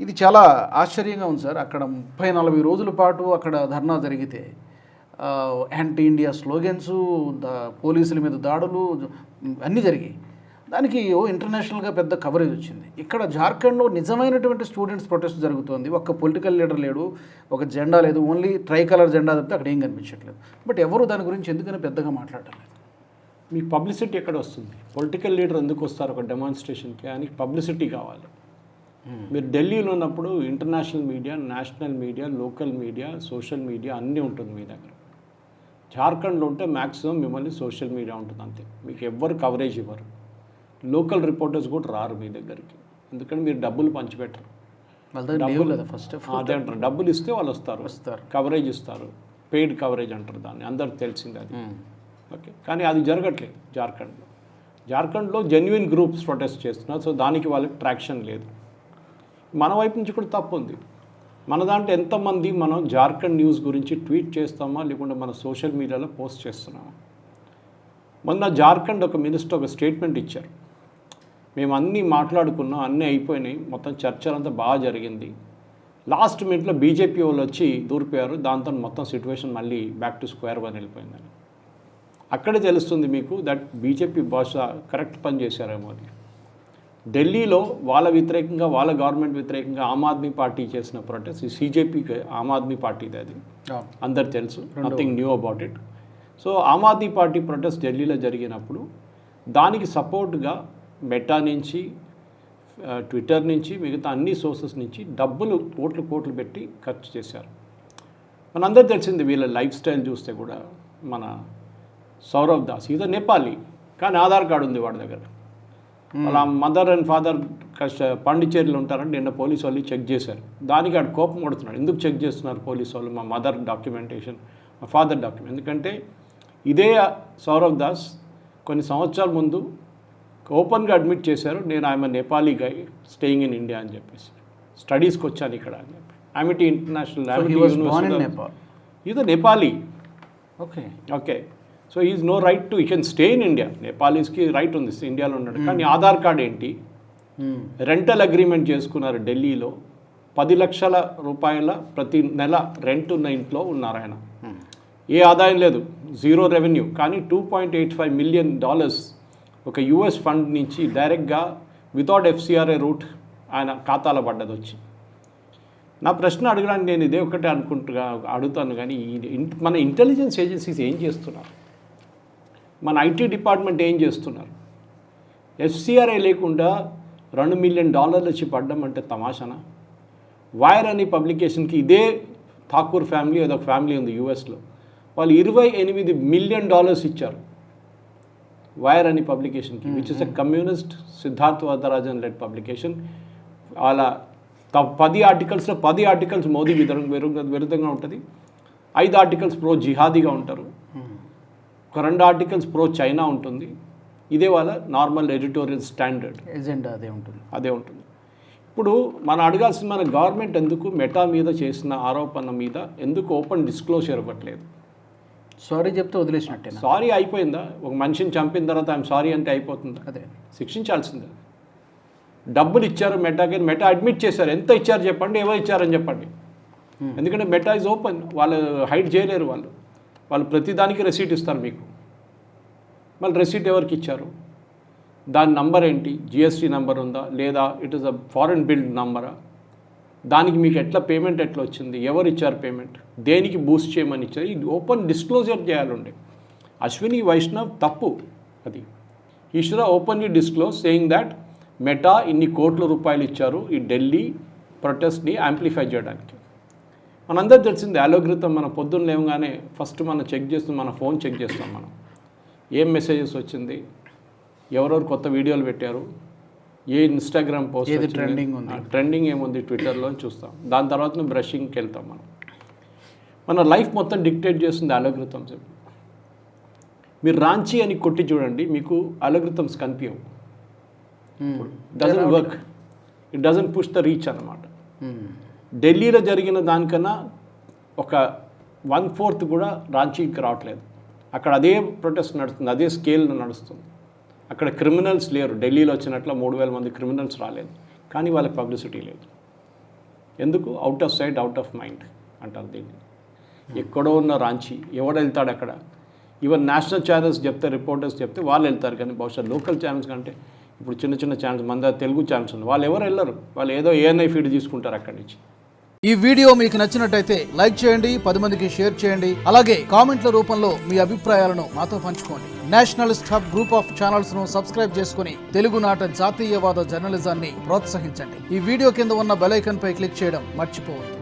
ఇది చాలా ఆశ్చర్యంగా ఉంది సార్. అక్కడ 30-40 రోజుల పాటు అక్కడ ధర్నా జరిగితే యాంటీ ఇండియా స్లోగన్స్, పోలీసుల మీద దాడులు అన్నీ జరిగాయి. దానికి ఇంటర్నేషనల్గా పెద్ద కవరేజ్ వచ్చింది. ఇక్కడ జార్ఖండ్లో నిజమైనటువంటి స్టూడెంట్స్ ప్రొటెస్ట్ జరుగుతోంది. ఒక్క పొలిటికల్ లీడర్ లేడు, ఒక జెండా లేదు, ఓన్లీ ట్రై కలర్ జెండా తప్పితే అక్కడ ఏం కనిపించట్లేదు. బట్ ఎవరు దాని గురించి ఎందుకని పెద్దగా మాట్లాడలేదు? మీకు పబ్లిసిటీ ఎక్కడ వస్తుంది? పొలిటికల్ లీడర్ ఎందుకు వస్తారు ఒక డెమాన్స్ట్రేషన్కి? ఆయనకి పబ్లిసిటీ కావాలి. మీరు ఢిల్లీలో ఉన్నప్పుడు international media, national media, local media, social media అన్నీ ఉంటుంది మీ దగ్గర. జార్ఖండ్లో ఉంటే మ్యాక్సిమం మిమ్మల్ని సోషల్ మీడియా ఉంటుంది అంతే. మీకు ఎవ్వరు కవరేజ్ ఇవ్వరు. లోకల్ రిపోర్టర్స్ కూడా రారు మీ దగ్గరికి, ఎందుకంటే మీరు డబ్బులు పంచిపెట్టరు. అదే అంటారు, డబ్బులు ఇస్తే వాళ్ళు వస్తారు, కవరేజ్ ఇస్తారు, పెయిడ్ కవరేజ్ అంటారు దాన్ని, అందరికి తెలిసింది అది. ఓకే, కానీ అది జరగట్లేదు జార్ఖండ్లో జెన్యున్ గ్రూప్స్ ప్రొటెస్ట్ చేస్తున్నారు. సో దానికి వాళ్ళకి ట్రాక్షన్ లేదు. మన వైపు నుంచి కూడా తప్పు ఉంది. మన దాంట్లో ఎంతమంది మనం జార్ఖండ్ న్యూస్ గురించి ట్వీట్ చేస్తామా, లేకుంటే మన సోషల్ మీడియాలో పోస్ట్ చేస్తున్నామా? మొన్న జార్ఖండ్ ఒక మినిస్టర్ ఒక స్టేట్మెంట్ ఇచ్చారు, మేము అన్నీ మాట్లాడుకున్నాం, అన్నీ అయిపోయినాయి, మొత్తం చర్చలంతా బాగా జరిగింది, లాస్ట్ మినిట్లో బీజేపీ వాళ్ళు వచ్చి దూరిపోయారు, దాంతో మొత్తం సిచ్యువేషన్ మళ్ళీ బ్యాక్ టు స్క్వేర్ వన్ వెళ్ళిపోయిందని. అక్కడే తెలుస్తుంది మీకు దట్ బీజేపీ భాష కరెక్ట్ పని చేశారేమో. అది ఢిల్లీలో వాళ్ళ వ్యతిరేకంగా, వాళ్ళ గవర్నమెంట్ వ్యతిరేకంగా ఆమ్ ఆద్మీ పార్టీ చేసిన ప్రొటెస్ట్, ఈ సీజేపీకి ఆమ్ ఆద్మీ పార్టీది అది అందరు తెలుసు, nothing new about it. So Aam Aadmi Party protest ఢిల్లీలో జరిగినప్పుడు దానికి సపోర్ట్గా మెటా నుంచి, ట్విట్టర్ నుంచి, మిగతా అన్ని సోర్సెస్ నుంచి డబ్బులు కోట్లు పెట్టి ఖర్చు చేశారు. మనందరూ తెలిసింది వీళ్ళ లైఫ్ స్టైల్ చూస్తే కూడా. మన సౌరవ్ దాస్ ఈజ్ నేపాలీ, కానీ ఆధార్ కార్డు ఉంది వాడి దగ్గర. వాళ్ళ మదర్ అండ్ ఫాదర్ పాండిచేరిలో ఉంటారని నిన్న పోలీసు వాళ్ళు చెక్ చేశారు. దానికి ఆడు కోపం కొడుతున్నాడు, ఎందుకు చెక్ చేస్తున్నారు పోలీసు వాళ్ళు మా మదర్ డాక్యుమెంటేషన్, మా ఫాదర్ డాక్యుమెంట్? ఎందుకంటే ఇదే సౌరవ్ దాస్ కొన్ని సంవత్సరాల ముందు ఓపెన్గా అడ్మిట్ చేశారు, నేను I'm Nepali guy staying in India అని చెప్పేసి, స్టడీస్కి వచ్చాను ఇక్కడ అని చెప్పి. Amity international is Nepali. Okay, so is no right to, you can stay in India. నేపాలీస్కి రైట్ ఉంది ఇండియాలో ఉన్నాడు, కానీ ఆధార్ కార్డ్ ఏంటి? రెంటల్ అగ్రిమెంట్ చేసుకున్నారు ఢిల్లీలో, 10 లక్షల రూపాయల ప్రతి నెల రెంట్ ఉన్న ఇంట్లో ఉన్నారు ఆయన. ఏ ఆదాయం లేదు, జీరో రెవెన్యూ, కానీ $2.85 మిలియన్ ఒక యుఎస్ ఫండ్ నుంచి డైరెక్ట్గా వితౌట్ FCRA రూట్ ఆయన ఖాతాలో పడ్డది వచ్చి. నా ప్రశ్న అడగడానికి నేను ఇదే ఒకటే అడుగుతాను, కానీ మన ఇంటెలిజెన్స్ ఏజెన్సీస్ ఏం చేస్తున్నారు? మన IT డిపార్ట్మెంట్ ఏం చేస్తున్నారు? FCRA లేకుండా $2 మిలియన్ వచ్చి పడ్డం అంటే తమాషానా? వైర్ అనే పబ్లికేషన్కి ఇదే ఠాకూర్ ఫ్యామిలీ, అదొక ఫ్యామిలీ ఉంది యూఎస్లో, వాళ్ళు $28 మిలియన్ ఇచ్చారు వైర్ అని పబ్లికేషన్కి, which is a communist Siddharth Varadarajan led publication. వాళ్ళ 10 ఆర్టికల్స్లో 10 ఆర్టికల్స్ మోదీ విరుద్ధంగా ఉంటుంది, 5 ఆర్టికల్స్ ప్రో జిహాదీగా ఉంటారు, ఒక 2 ఆర్టికల్స్ ప్రో చైనా ఉంటుంది. ఇదే వాళ్ళ నార్మల్ ఎడిటోరియల్ స్టాండర్డ్ ఎజెండా అదే ఉంటుంది. ఇప్పుడు మనం అడగాల్సిన, మన గవర్నమెంట్ ఎందుకు మెటా మీద చేసిన ఆరోపణ మీద ఎందుకు ఓపెన్ డిస్క్లోజర్ ఇవ్వట్లేదు? సారీ చెప్తే వదిలేసినట్టే. సారీ అయిపోయిందా? ఒక మనిషిని చంపిన తర్వాత ఐఎమ్ సారీ అంటే అయిపోతుందా? అదే శిక్షించాల్సిందే. డబ్బులు ఇచ్చారు మెటాకి, మెటా అడ్మిట్ చేశారు, ఎంత ఇచ్చారు చెప్పండి, ఎవరు ఇచ్చారని చెప్పండి. ఎందుకంటే మెటా ఈజ్ ఓపెన్, వాళ్ళు హైడ్ చేయలేరు. వాళ్ళు ప్రతిదానికి రెసీట్ ఇస్తారు మీకు. మళ్ళీ రెసీట్ ఎవరికి ఇచ్చారు, దాని నంబర్ ఏంటి, GST నంబర్ ఉందా లేదా, it is a foreign build నంబరా, దానికి మీకు ఎట్లా పేమెంట్ ఎట్లా వచ్చింది, ఎవరు ఇచ్చారు పేమెంట్, దేనికి బూస్ట్ చేయమని ఇచ్చారు, ఇది ఓపెన్ డిస్క్లోజర్ చేయాలండి. అశ్విని వైష్ణవ్ తప్పు అది. ఈ should openly disclose saying that meta ఇన్ని కోట్ల రూపాయలు ఇచ్చారు ఈ ఢిల్లీ ప్రొటెస్ట్ని యాంప్లిఫై చేయడానికి. మనందరూ తెలిసింది అలోగ్రితం, మన పొద్దున్న లేవగానే ఫస్ట్ మనం చెక్ చేస్తాం, మన ఫోన్ చెక్ చేస్తాం, మనం ఏం మెసేజెస్ వచ్చింది, ఎవరెవరు కొత్త వీడియోలు పెట్టారు, ఏ ఇన్స్టాగ్రామ్ పోస్ట్ ట్రెండింగ్ ఏముంది ట్విట్టర్లో చూస్తాం. దాని తర్వాత బ్రషింగ్కి వెళ్తాం. మన లైఫ్ మొత్తం డిక్టేట్ చేస్తుంది అలోగ్రిథమ్స్. మీరు రాంచీ అని కొట్టి చూడండి, మీకు అలోగ్రిథమ్స్ కనిపించవు. Doesn't work, it doesn't push the reach అన్నమాట. ఢిల్లీలో జరిగిన దానికన్నా ఒక 1/4 కూడా రాంచీకి రావట్లేదు. అక్కడ అదే ప్రొటెస్ట్ నడుస్తుంది, అదే స్కేల్లో నడుస్తుంది. అక్కడ క్రిమినల్స్ లేరు, ఢిల్లీలో వచ్చినట్లు 3,000 మంది క్రిమినల్స్ రాలేదు, కానీ వాళ్ళకి పబ్లిసిటీ లేదు. ఎందుకు out of sight out of mind అంటారు దీన్ని. ఎక్కడో ఉన్న రాంచి ఎవడు వెళ్తాడు అక్కడ? ఈవెన్ నేషనల్ ఛానల్స్ చెప్తే, రిపోర్టర్స్ చెప్తే వాళ్ళు వెళ్తారు, కానీ బహుశా లోకల్ ఛానల్స్ కంటే ఇప్పుడు చిన్న చిన్న ఛానల్స్, మన తెలుగు ఛానల్స్ ఉంది, వాళ్ళు ఎవరు వెళ్ళరు. వాళ్ళు ఏదో ఏఎన్ఐ ఫీడ్ తీసుకుంటారు అక్కడి నుంచి. ఈ వీడియో మీకు నచ్చినట్టయితే లైక్ చేయండి, 10 మందికి షేర్ చేయండి. అలాగే కామెంట్ల రూపంలో మీ అభిప్రాయాలను మాతో పంచుకోండి. Nationalist hub group of channels ను సబ్స్క్రైబ్ చేసుకుని తెలుగునాట జాతీయవాద జర్నలిజాన్ని ప్రోత్సహించండి. ఈ వీడియో కింద ఉన్న బెల్ ఐకాన్ పై క్లిక్ చేయడం మర్చిపోవద్దు.